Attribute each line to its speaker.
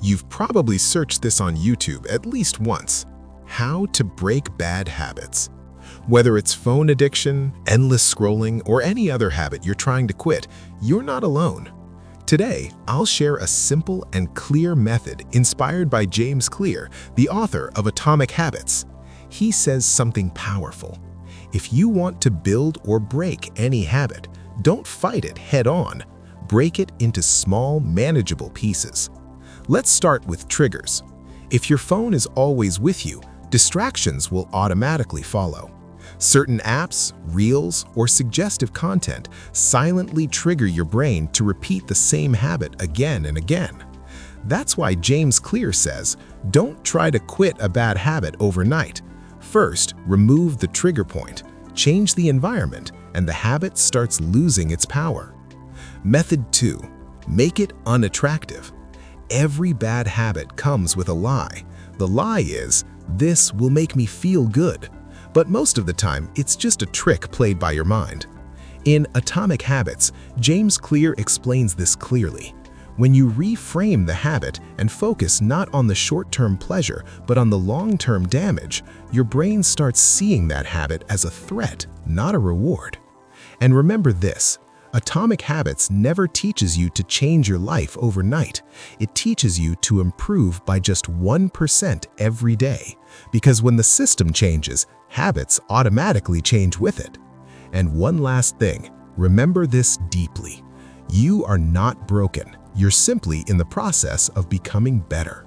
Speaker 1: You've probably searched this on YouTube at least once. How to break bad habits. Whether it's phone addiction, endless scrolling, or any other habit you're trying to quit, you're not alone. Today, I'll share a simple and clear method inspired by James Clear, the author of Atomic Habits. He says something powerful. If you want to build or break any habit, don't fight it head-on. Break it into small, manageable pieces. Let's start with triggers. If your phone is always with you, distractions will automatically follow. Certain apps, reels, or suggestive content silently trigger your brain to repeat the same habit again and again. That's why James Clear says, don't try to quit a bad habit overnight. First, remove the trigger point, change the environment, and the habit starts losing its power. Method 2. Make it unattractive. Every bad habit comes with a lie. The lie is, this will make me feel good. But most of the time, it's just a trick played by your mind. In Atomic Habits, James Clear explains this clearly. When you reframe the habit and focus not on the short-term pleasure, but on the long-term damage, your brain starts seeing that habit as a threat, not a reward. And remember this, Atomic Habits never teaches you to change your life overnight. It teaches you to improve by just 1% every day. Because when the system changes, habits automatically change with it. And one last thing, remember this deeply. You are not broken. You're simply in the process of becoming better.